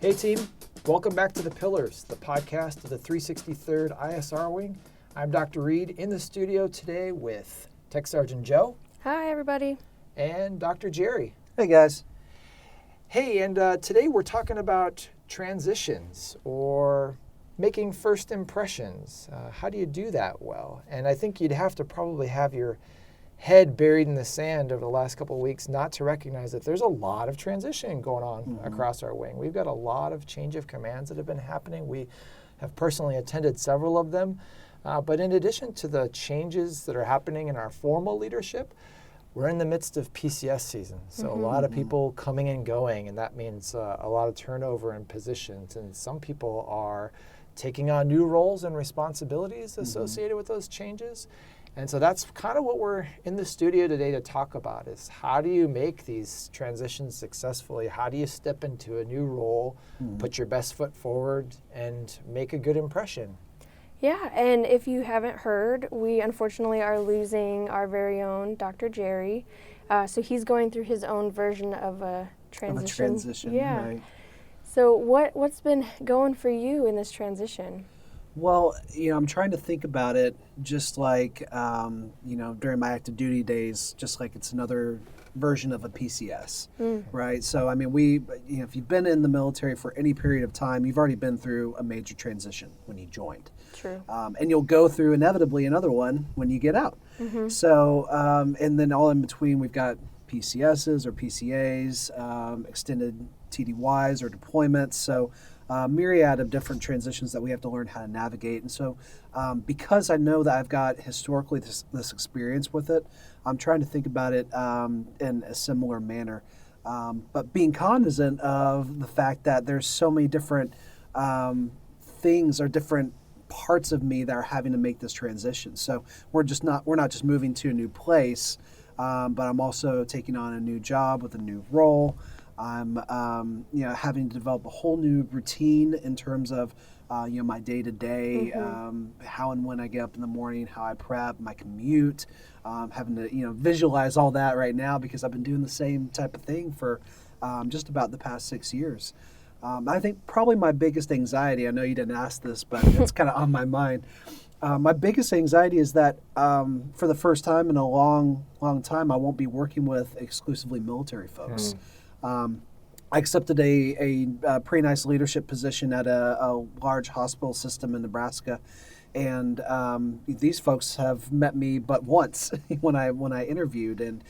Hey team, welcome back to The Pillars, the podcast of the 363rd ISR Wing. I'm Dr. Reed in the studio today with Tech Sergeant Joe. Hi everybody. And Dr. Jerry. Hey guys. Hey, and today we're talking about transitions or making first impressions. How do you do that well? And I think you'd have to probably have your head buried in the sand over the last couple of weeks not to recognize that there's a lot of transition going on across our wing. We've got a lot of change of commands that have been happening. We have personally attended several of them. But in addition to the changes that are happening in our formal leadership, we're in the midst of PCS season. So a lot of people coming and going, and that means a lot of turnover in positions. And some people are taking on new roles and responsibilities associated with those changes. And so that's kind of what we're in the studio today to talk about is how do you make these transitions successfully? How do you step into a new role, put your best foot forward, and make a good impression? Yeah, and if you haven't heard, we unfortunately are losing our very own Dr. Jerry. So he's going through his own version of a transition. Yeah. Right. So what's been going for you in this transition? Well, I'm trying to think about it just like, during my active duty days, just like it's another version of a PCS, right? So, if you've been in the military for any period of time, you've already been through a major transition when you joined. True. And you'll go through inevitably another one when you get out. So, and then all in between, we've got PCSs or PCAs, extended TDYs or deployments. So, myriad of different transitions that we have to learn how to navigate. And so because I know that I've got historically this experience with it, I'm trying to think about it in a similar manner. But being cognizant of the fact that there's so many different things or different parts of me that are having to make this transition. So we're not just moving to a new place, but I'm also taking on a new job with a new role. I'm, having to develop a whole new routine in terms of, my day-to-day, how and when I get up in the morning, how I prep, my commute, having to, visualize all that right now because I've been doing the same type of thing for just about the past 6 years. I think probably my biggest anxiety, I know you didn't ask this, but it's kind of on my mind. My biggest anxiety is that for the first time in a long, long time, I won't be working with exclusively military folks. I accepted a pretty nice leadership position at a large hospital system in Nebraska, and these folks have met me but once when I interviewed, and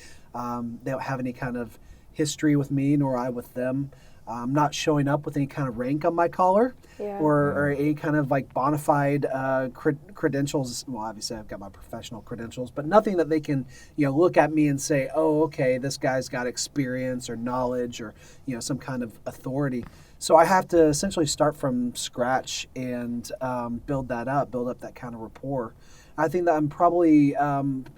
they don't have any kind of history with me, nor I with them. I'm not showing up with any kind of rank on my collar or any kind of like bona fide credentials. Well, obviously I've got my professional credentials, but nothing that they can, look at me and say, oh, okay, this guy's got experience or knowledge or, some kind of authority. So I have to essentially start from scratch and build up that kind of rapport. I think that I'm probably,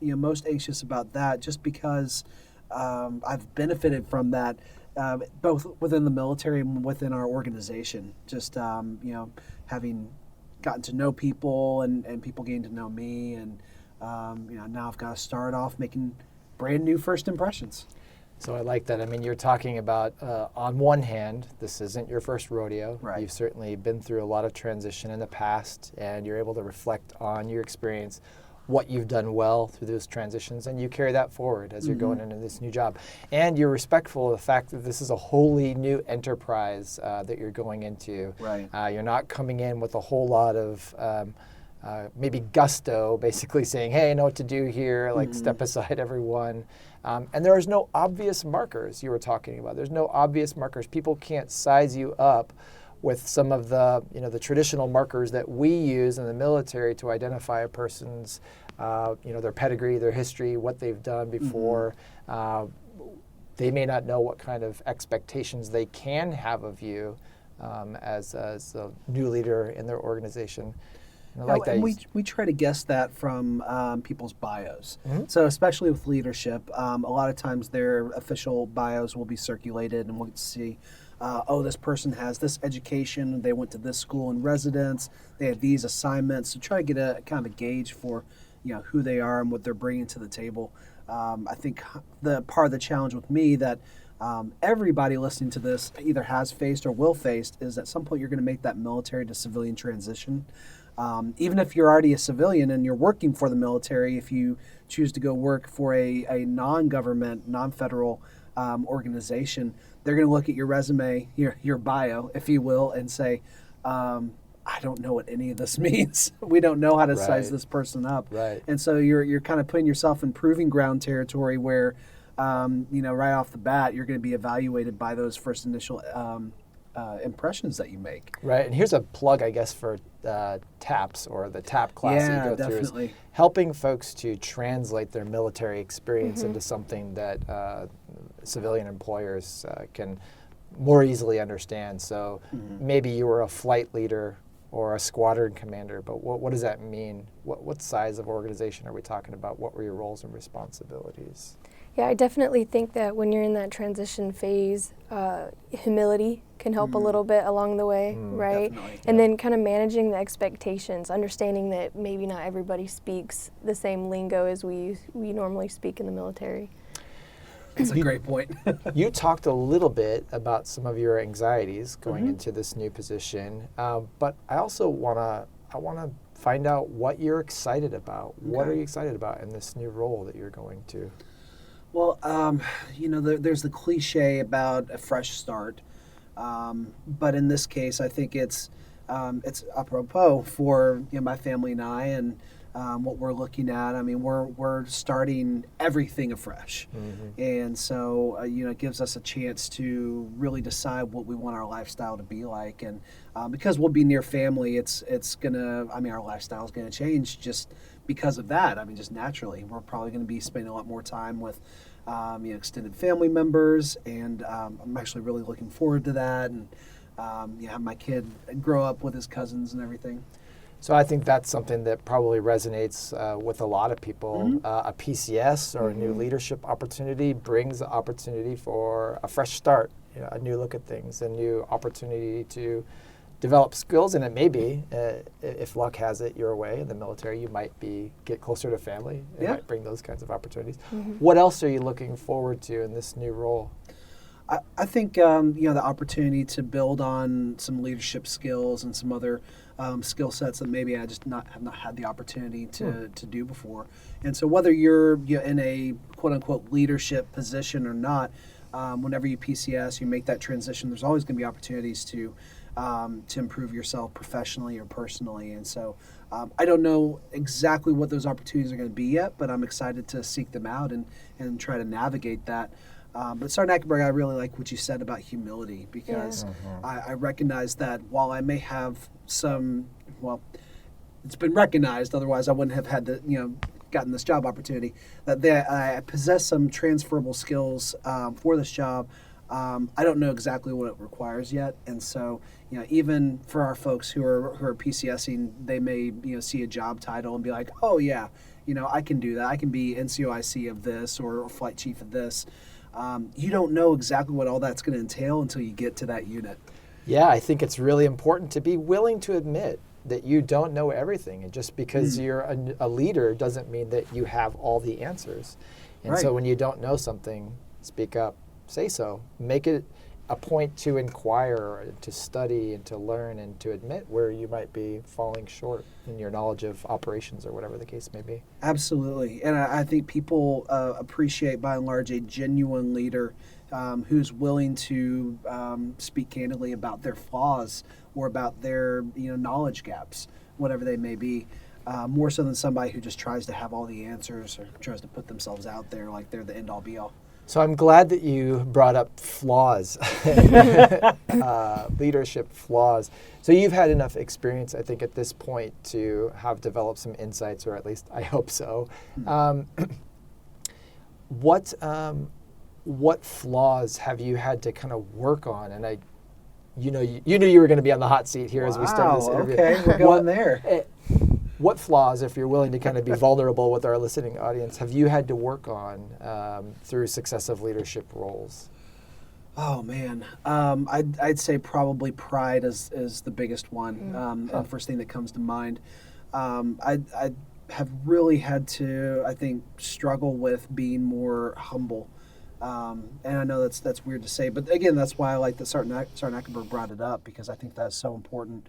most anxious about that just because I've benefited from that. Both within the military and within our organization, just, having gotten to know people and people getting to know me. And, now I've got to start off making brand new first impressions. So I like that. You're talking about, on one hand, this isn't your first rodeo. Right. You've certainly been through a lot of transition in the past, and you're able to reflect on your experience, what you've done well through those transitions, and you carry that forward as you're going into this new job. And you're respectful of the fact that this is a wholly new enterprise that you're going into. Right. You're not coming in with a whole lot of maybe gusto, basically saying, hey, I know what to do here, like step aside everyone. And there's no obvious markers you were talking about. There's no obvious markers. People can't size you up with some of the, the traditional markers that we use in the military to identify a person's, their pedigree, their history, what they've done before. They may not know what kind of expectations they can have of you as a new leader in their organization. And I like that. And we try to guess that from people's bios. So especially with leadership, a lot of times their official bios will be circulated and we'll see, this person has this education, they went to this school in residence, they have these assignments. So try to get a kind of a gauge for who they are and what they're bringing to the table. I think the part of the challenge with me that everybody listening to this either has faced or will face is at some point you're going to make that military to civilian transition. Even if you're already a civilian and you're working for the military, if you choose to go work for a non-government, non-federal organization, they're going to look at your resume, your bio, if you will, and say, I don't know what any of this means. We don't know how to size this person up. Right. And so you're kind of putting yourself in proving ground territory where, right off the bat, you're going to be evaluated by those first initial impressions that you make. Right, and here's a plug, I guess, for TAPS, or the TAP class that you go definitely. through, is helping folks to translate their military experience into something that civilian employers can more easily understand. So maybe you were a flight leader or a squadron commander, but what does that mean? What size of organization are we talking about? What were your roles and responsibilities? Yeah, I definitely think that when you're in that transition phase, humility can help a little bit along the way, right? Definitely, And then kind of managing the expectations, understanding that maybe not everybody speaks the same lingo as we normally speak in the military. That's a great point. You talked a little bit about some of your anxieties going into this new position, but I also want to find out what you're excited about. Okay. What are you excited about in this new role that you're going to? Well, there's the cliche about a fresh start, but in this case, I think it's apropos for my family and I, and what we're looking at. I mean, we're starting everything afresh, and so it gives us a chance to really decide what we want our lifestyle to be like, and because we'll be near family, it's gonna. I mean, our lifestyle is gonna change just because of that. I mean, just naturally, we're probably going to be spending a lot more time with extended family members, and I'm actually really looking forward to that, and have my kid grow up with his cousins and everything. So I think that's something that probably resonates with a lot of people. A PCS or a new leadership opportunity brings the opportunity for a fresh start, a new look at things, a new opportunity to develop skills, and it may be, if luck has it your way in the military, you might get closer to family. It might bring those kinds of opportunities. What else are you looking forward to in this new role? I think the opportunity to build on some leadership skills and some other skill sets that maybe I just have not had the opportunity to do before. And so whether you're in a quote unquote leadership position or not, whenever you PCS, you make that transition, there's always going to be opportunities to improve yourself professionally or personally. And so I don't know exactly what those opportunities are going to be yet, but I'm excited to seek them out and try to navigate that. But Sergeant Ackenberg, I really like what you said about humility, because I recognize that while I may have some, it's been recognized, otherwise I wouldn't have had to, gotten this job opportunity, that I possess some transferable skills for this job. I don't know exactly what it requires yet, and so even for our folks who are PCSing, they may see a job title and be like, oh yeah, I can do that. I can be NCOIC of this or flight chief of this. You don't know exactly what all that's going to entail until you get to that unit. Yeah, I think it's really important to be willing to admit that you don't know everything, and just because you're a leader doesn't mean that you have all the answers. And so when you don't know something, speak up, say so. Make it a point to inquire, to study, and to learn, and to admit where you might be falling short in your knowledge of operations or whatever the case may be. Absolutely. And I think people appreciate, by and large, a genuine leader who's willing to speak candidly about their flaws or about their knowledge gaps, whatever they may be, more so than somebody who just tries to have all the answers or tries to put themselves out there like they're the end-all be-all. So I'm glad that you brought up flaws, leadership flaws. So you've had enough experience, I think, at this point to have developed some insights, or at least I hope so. What flaws have you had to kind of work on? And you knew you were going to be on the hot seat here as we start this interview. Okay, we're going there. What flaws, if you're willing to kind of be vulnerable with our listening audience, have you had to work on through successive leadership roles? Oh man, I'd say probably pride is the biggest one. And first thing that comes to mind. I have really had to, I think, struggle with being more humble And I know that's weird to say, but again, that's why I like that Sergeant Ackenberg brought it up, because I think that's so important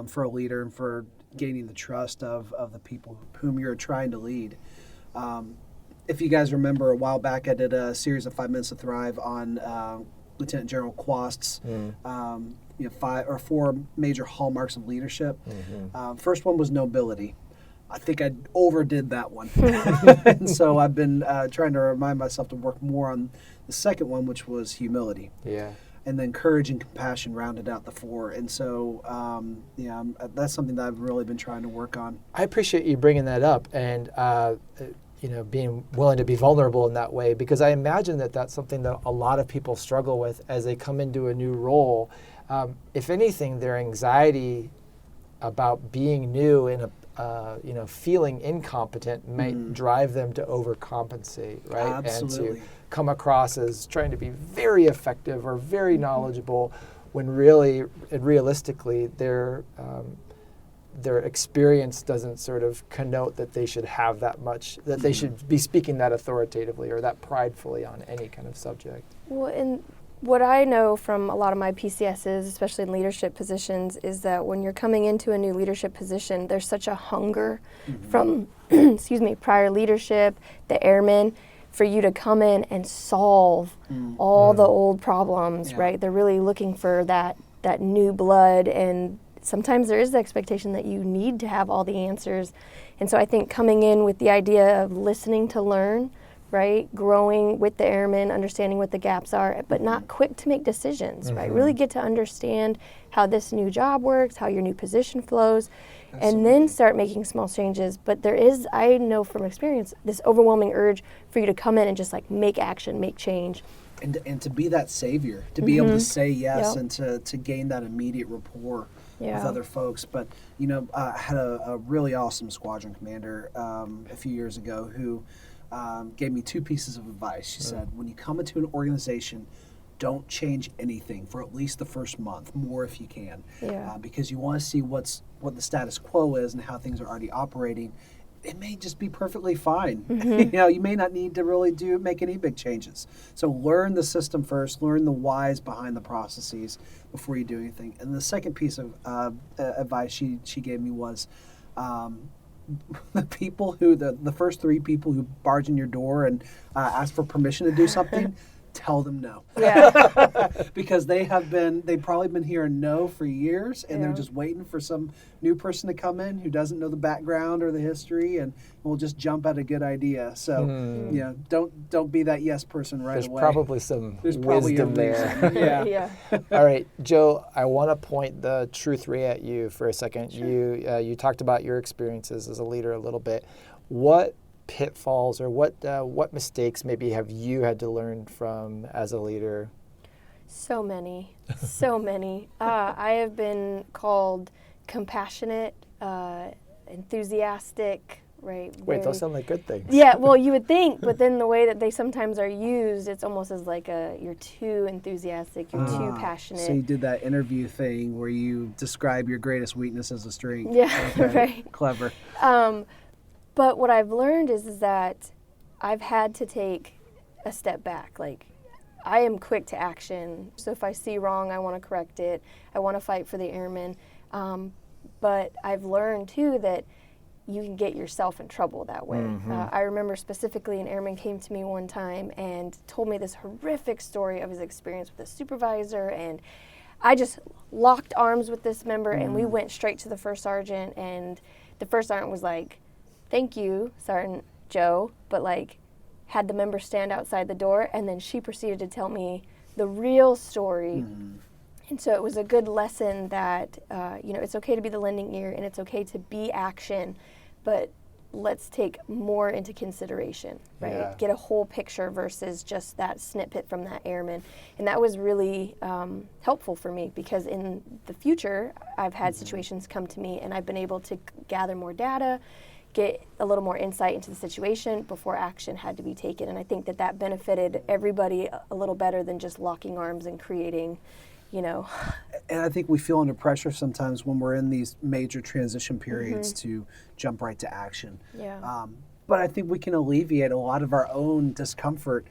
for a leader and for gaining the trust of the people whom you're trying to lead. If you guys remember, a while back, I did a series of 5 Minutes to Thrive on Lieutenant General Quast's 5 or 4 major hallmarks of leadership. First one was nobility. I think I overdid that one. And so I've been trying to remind myself to work more on the second one, which was humility. Yeah. And then courage and compassion rounded out the 4. And so, that's something that I've really been trying to work on. I appreciate you bringing that up and, being willing to be vulnerable in that way, because I imagine that that's something that a lot of people struggle with as they come into a new role. If anything, their anxiety about being new and feeling incompetent might drive them to overcompensate, right? Absolutely. And to come across as trying to be very effective or very knowledgeable, when really and realistically their experience doesn't sort of connote that they should have that much, that they should be speaking that authoritatively or that pridefully on any kind of subject. Well, and what I know from a lot of my PCSs, especially in leadership positions, is that when you're coming into a new leadership position, there's such a hunger from, prior leadership, the airmen, for you to come in and solve all the old problems, right? They're really looking for that new blood, and sometimes there is the expectation that you need to have all the answers. And so I think coming in with the idea of listening to learn, right? Growing with the airmen, understanding what the gaps are, but not quick to make decisions, right? Really get to understand how this new job works, how your new position flows, and then start making small changes. But there is, I know from experience, this overwhelming urge for you to come in and just like make action, make change. And to be that savior, to be able to say yes and to gain that immediate rapport with other folks. But, I had a really awesome squadron commander a few years ago who gave me 2 pieces of advice. She said, when you come into an organization, don't change anything for at least the first month, more if you can, because you want to see what the status quo is and how things are already operating. It may just be perfectly fine. You may not need to really make any big changes. So learn the system first, learn the whys behind the processes before you do anything. And the second piece of advice she gave me was, the first 3 people who barge in your door and ask for permission to do something, tell them no. Because they've probably been hearing no for years, and they're just waiting for some new person to come in who doesn't know the background or the history and will just jump at a good idea. So don't be that yes person right away. There's probably some wisdom there. All right, Joe, I want to point the truth ray at you for a second. Sure. You talked about your experiences as a leader a little bit. What pitfalls or what mistakes maybe have you had to learn from as a leader? So many. I have been called compassionate, enthusiastic, right? Wait, those sound like good things. Yeah, well, you would think, but then the way that they sometimes are used, it's almost as like you're too enthusiastic, you're too passionate. So you did that interview thing where you describe your greatest weakness as a strength. Yeah, right. Clever. But what I've learned is that I've had to take a step back. Like, I am quick to action. So if I see wrong, I want to correct it. I want to fight for the airmen. But I've learned, too, that you can get yourself in trouble that way. I remember specifically an airman came to me one time and told me this horrific story of his experience with a supervisor. And I just locked arms with this member, and we went straight to the first sergeant. And the first sergeant was like, "Thank you, Sergeant Joe," but had the member stand outside the door, and then she proceeded to tell me the real story. And so it was a good lesson that, it's okay to be the lending ear, and it's okay to be action, but let's take more into consideration, right? Yeah. Get a whole picture versus just that snippet from that airman. And that was really helpful for me, because in the future, I've had situations come to me, and I've been able to gather more data, get a little more insight into the situation before action had to be taken. And I think that benefited everybody a little better than just locking arms and creating, And I think we feel under pressure sometimes when we're in these major transition periods to jump right to action. Yeah. But I think we can alleviate a lot of our own discomfort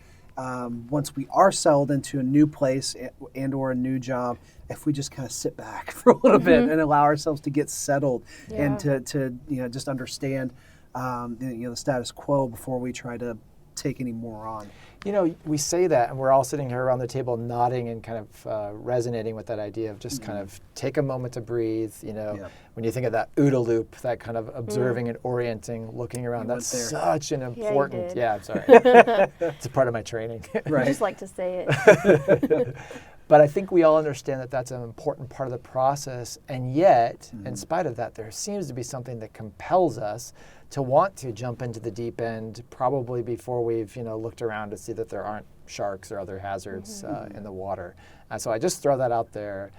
once we are settled into a new place and or a new job, if we just kind of sit back for a little bit and allow ourselves to get settled and to just understand the status quo before we try to take any more on. We say that, and we're all sitting here around the table nodding and kind of resonating with that idea of just kind of take a moment to breathe. When you think of that OODA loop, that kind of observing and orienting, looking around, that's such an important. Yeah, I'm sorry. It's a part of my training. Right. I just like to say it. But I think we all understand that that's an important part of the process, and yet, in spite of that, there seems to be something that compels us to want to jump into the deep end, probably before we've looked around to see that there aren't sharks or other hazards in the water. So I just throw that out there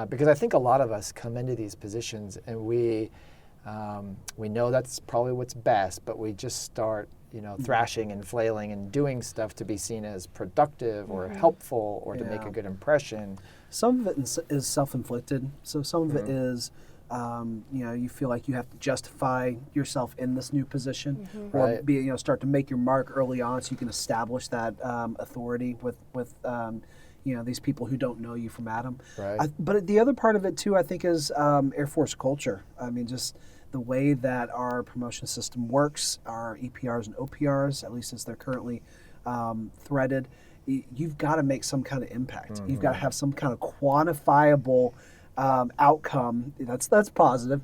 because I think a lot of us come into these positions and we know that's probably what's best, but we just start thrashing and flailing and doing stuff to be seen as productive or helpful or to make a good impression. Some of it is self-inflicted. So some of it is, you feel like you have to justify yourself in this new position, or start to make your mark early on so you can establish that authority with these people who don't know you from Adam. Right. But the other part of it too, I think, is Air Force culture. I mean, just the way that our promotion system works, our EPRs and OPRs, at least as they're currently threaded, you've got to make some kind of impact. You've got to have some kind of quantifiable outcome that's positive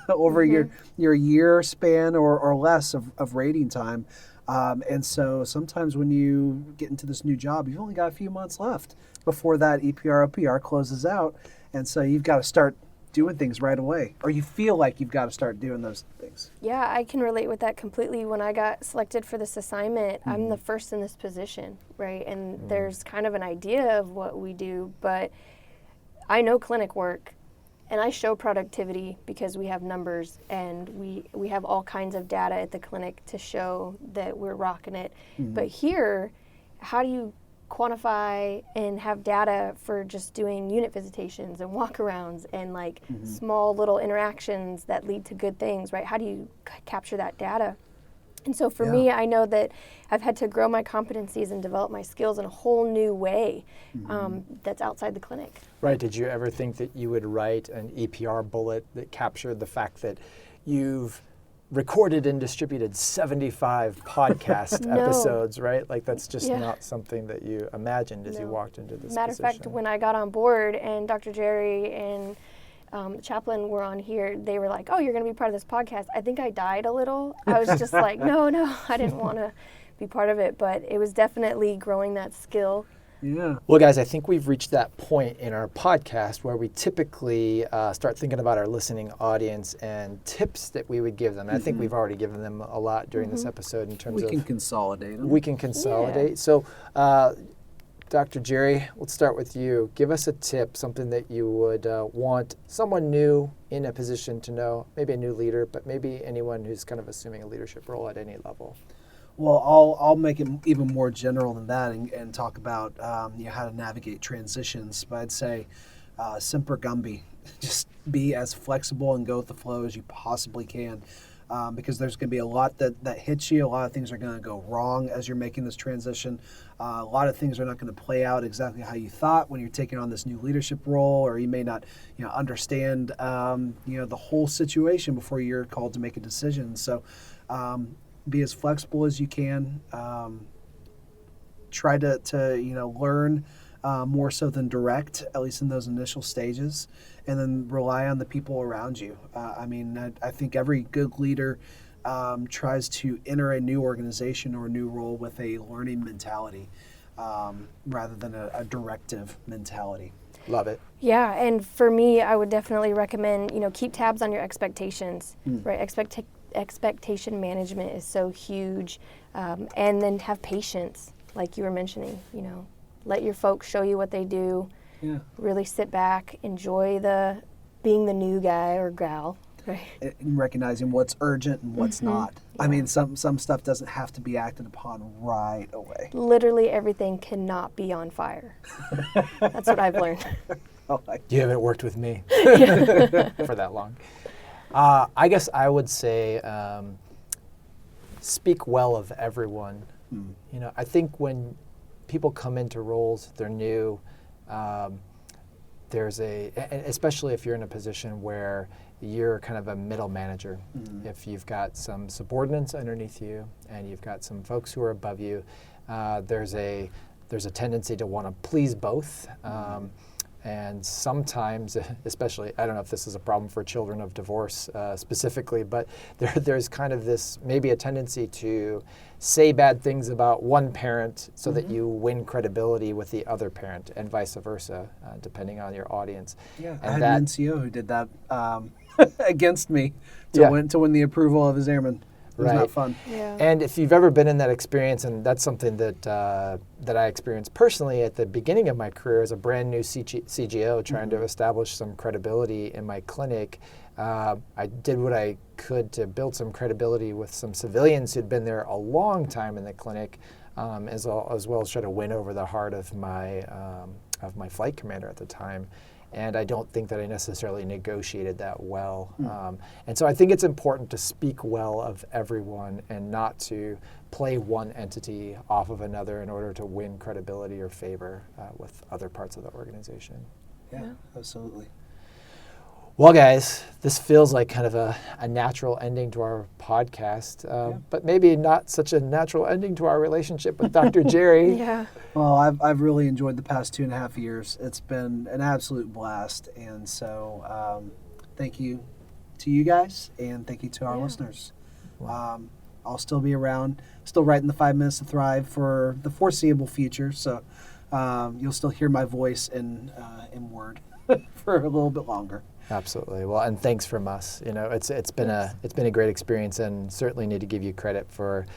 over your year span or less of rating time. And so sometimes when you get into this new job, you've only got a few months left before that EPR, OPR closes out. And so you've got to start doing things right away, or you feel like you've got to start doing those things. Yeah, I can relate with that completely. When I got selected for this assignment, I'm the first in this position, right? And there's kind of an idea of what we do, but I know clinic work, and I show productivity because we have numbers and we have all kinds of data at the clinic to show that we're rocking it. But here, how do you quantify and have data for just doing unit visitations and walkarounds and small little interactions that lead to good things, right? How do you capture that data? And so for me, I know that I've had to grow my competencies and develop my skills in a whole new way that's outside the clinic. Right. Did you ever think that you would write an EPR bullet that captured the fact that you've recorded and distributed 75 podcast episodes, right? Like that's just not something that you imagined as you walked into this Matter of fact, when I got on board and Dr. Jerry and the chaplain were on here, they were like, oh, you're going to be part of this podcast. I think I died a little. I was just like, no, I didn't want to be part of it, but it was definitely growing that skill. Yeah. Well, guys, I think we've reached that point in our podcast where we typically start thinking about our listening audience and tips that we would give them. And I think we've already given them a lot during this episode in terms of... We can consolidate them. We can consolidate. Yeah. So, Dr. Jerry, let's start with you. Give us a tip, something that you would want someone new in a position to know, maybe a new leader, but maybe anyone who's kind of assuming a leadership role at any level. Well, I'll make it even more general than that and talk about how to navigate transitions. But I'd say semper gumby, just be as flexible and go with the flow as you possibly can, because there's going to be a lot that hits you. A lot of things are going to go wrong as you're making this transition. A lot of things are not going to play out exactly how you thought when you're taking on this new leadership role, or you may not understand the whole situation before you're called to make a decision. So. Be as flexible as you can. Try to learn more so than direct, at least in those initial stages, and then rely on the people around you. I think every good leader tries to enter a new organization or a new role with a learning mentality rather than a directive mentality. Love it. Yeah, and for me, I would definitely recommend, keep tabs on your expectations, right? Expectation management is so huge, and then have patience, like you were mentioning. Let your folks show you what they do. Yeah. Really sit back, enjoy being the new guy or gal, right? And recognizing what's urgent and what's not. Yeah. I mean, some stuff doesn't have to be acted upon right away. Literally everything cannot be on fire. That's what I've learned. You haven't worked with me for that long. I guess I would say speak well of everyone. I think when people come into roles, they're new. Especially if you're in a position where you're kind of a middle manager. If you've got some subordinates underneath you and you've got some folks who are above you, there's a tendency to want to please both. And sometimes, especially, I don't know if this is a problem for children of divorce specifically, but there's kind of this, maybe a tendency to say bad things about one parent so that you win credibility with the other parent, and vice versa, depending on your audience. Yeah, and I had that, an NCO who did that against me to win the approval of his airmen. It was not fun. Yeah. And if you've ever been in that experience, and that's something that I experienced personally at the beginning of my career as a brand new CGO trying to establish some credibility in my clinic, I did what I could to build some credibility with some civilians who'd been there a long time in the clinic, as well as try to win over the heart of my flight commander at the time. And I don't think that I necessarily negotiated that well. And so I think it's important to speak well of everyone and not to play one entity off of another in order to win credibility or favor with other parts of the organization. Yeah, absolutely. Well, guys, this feels like kind of a natural ending to our podcast, but maybe not such a natural ending to our relationship with Dr. Jerry. Yeah. Well, I've really enjoyed the past 2.5 years. It's been an absolute blast, and so thank you to you guys, and thank you to our listeners. I'll still be around, still writing the 5 Minutes to Thrive for the foreseeable future, so you'll still hear my voice in word for a little bit longer. Absolutely. Well, and thanks from us. You know, it's been a great experience, and certainly need to give you credit for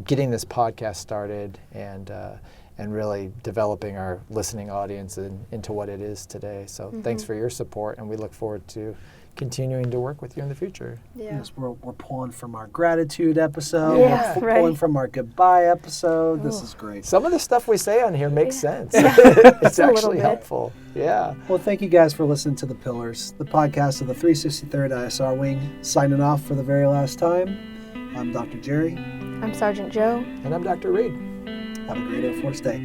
getting this podcast started and really developing our listening audience into what it is today. So thanks for your support, and we look forward to continuing to work with you in the future. Yeah. Yes, we're pulling from our gratitude episode. Yeah, we're pulling from our goodbye episode. This is great. Some of the stuff we say on here makes sense. It's actually helpful. Yeah. Well, thank you guys for listening to The Pillars, the podcast of the 363rd ISR Wing. Signing off for the very last time. I'm Dr. Jerry. I'm Sergeant Joe. And I'm Dr. Reed. Have a great Air Force Day.